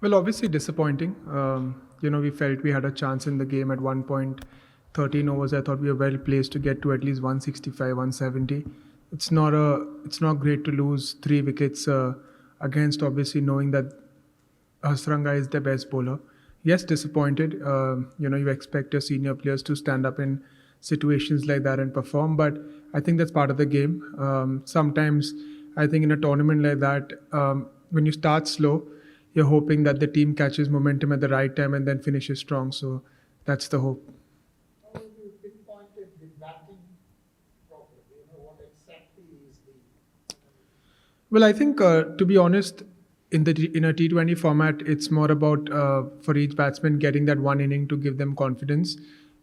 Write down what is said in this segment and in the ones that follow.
Well, obviously disappointing. We felt we had a chance in the game at one point. 13 overs, I thought we were well placed to get to at least 165, 170. It's not great to lose 3 wickets against obviously knowing that Hasranga is the best bowler. Yes, disappointed. You expect your senior players to stand up in situations like that and perform, but I think that's part of the game. Sometimes I think in a tournament like that, when you start slow, you're hoping that the team catches momentum at the right time and then finishes strong. So that's the hope. How would you pinpointed the batting problem? What exactly is the. Well, I think to be honest, in a T20 format, it's more about for each batsman getting that one inning to give them confidence.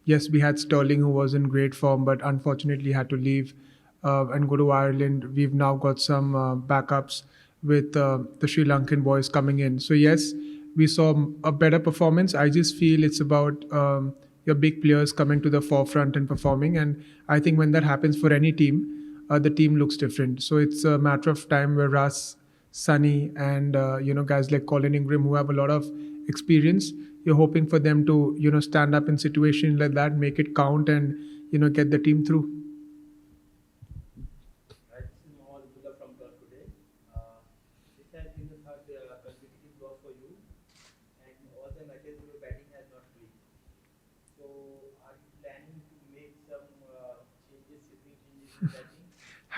Yes, we had Sterling who was in great form, but unfortunately had to leave and go to Ireland. We've now got some backups with the Sri Lankan boys coming in. So yes, we saw a better performance. I just feel it's about your big players coming to the forefront and performing, and I think when that happens for any team, the team looks different. So it's a matter of time where Russ, Sunny, and guys like Colin Ingram who have a lot of experience. You're hoping for them to stand up in situations like that, make it count, and get the team through. Right, this is Mohammad Abdullah from Perth today. This has been the third consecutive loss for you, and all the matches your batting has not clicked. So, are you planning to make some changes, sweeping changes in batting?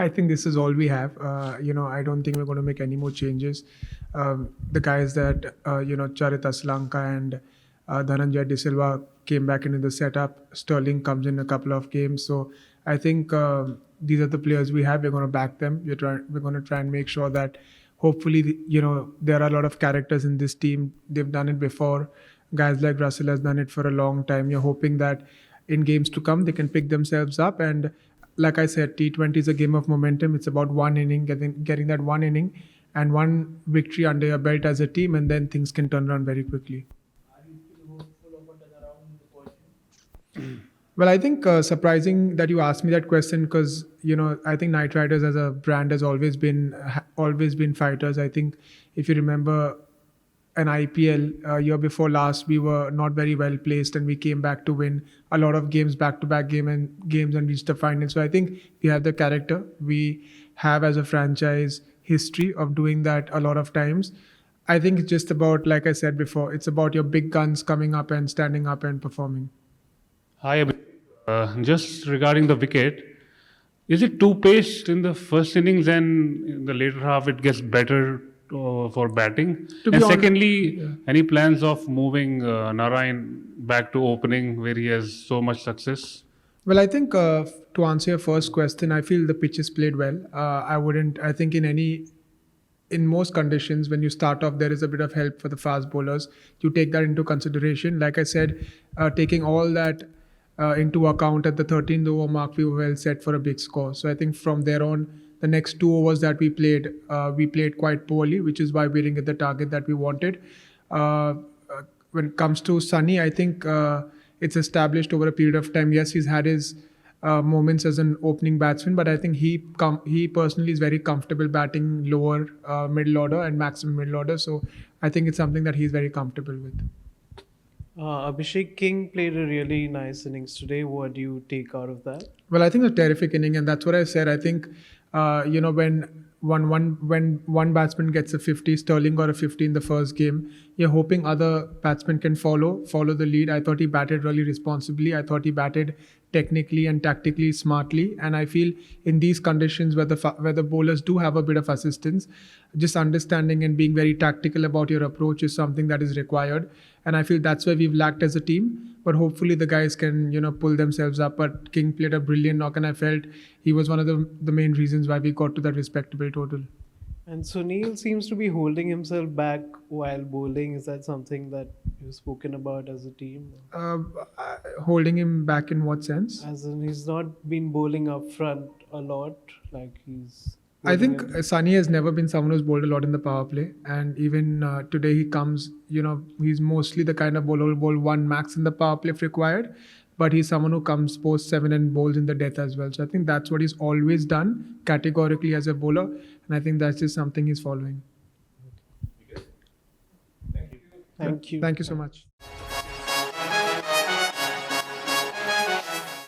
I think this is all we have. I don't think we're going to make any more changes. The guys that Charit Aslanka and Dhananjay De Silva came back into the setup. Sterling comes in a couple of games, so I think these are the players we have. We're going to back them. We're going to try and make sure that hopefully there are a lot of characters in this team. They've done it before. Guys like Russell has done it for a long time. You're hoping that in games to come they can pick themselves up, and like I said, T20 is a game of momentum. It's about one inning, getting that one inning and one victory under your belt as a team, and then things can turn around very quickly. Are you still hopeful of a turnaround in the fortune? Well, I think surprising that you asked me that question because I think Knight Riders as a brand has always been fighters. I think if you remember an IPL year before last, we were not very well placed, and we came back to win a lot of games, back-to-back games, and reached the final. So I think we have the character. We have, as a franchise, history of doing that a lot of times. I think it's just about, like I said before, it's about your big guns coming up and standing up and performing. Hi, Abhishek. Just regarding the wicket, is it too paced in the first innings and in the later half it gets better for batting? To be And honest, secondly, yeah. any plans of moving Narayan back to opening where he has so much success? Well, I think to answer your first question, I feel the pitch is played well. I think in most conditions, when you start off, there is a bit of help for the fast bowlers. You take that into consideration. Like I said, taking all that into account at the 13th over mark, we were well set for a big score. So I think from there on, the next 2 overs that we played quite poorly, which is why we didn't get the target that we wanted. When it comes to Sunny, I think it's established over a period of time. Yes, he's had his moments as an opening batsman, but I think he personally is very comfortable batting lower middle order and maximum middle order. So I think it's something that he's very comfortable with. Abhishek King played a really nice innings today. What do you take out of that? Well, I think a terrific inning, and that's what I said. I think when one batsman gets a 50, Sterling got a 50 in the first game. You're hoping other batsmen can follow the lead. I thought he batted really responsibly. I thought he batted technically and tactically smartly. And I feel in these conditions where the bowlers do have a bit of assistance, just understanding and being very tactical about your approach is something that is required. And I feel that's where we've lacked as a team. But hopefully the guys can pull themselves up. But King played a brilliant knock, and I felt he was one of the main reasons why we got to that respectable total. And Sunil seems to be holding himself back while bowling. Is that something that you've spoken about as a team? Holding him back in what sense? As in, he's not been bowling up front a lot. Like he's. I think bowling Sunny has never been someone who's bowled a lot in the power play, and even today he comes. He's mostly the kind of bowler who will bowl one max in the power play if required, but he's someone who comes post 7 and bowls in the death as well. So I think that's what he's always done categorically as a bowler, and I think that's just something he's following. Thank you. Thank you. Thank you so much.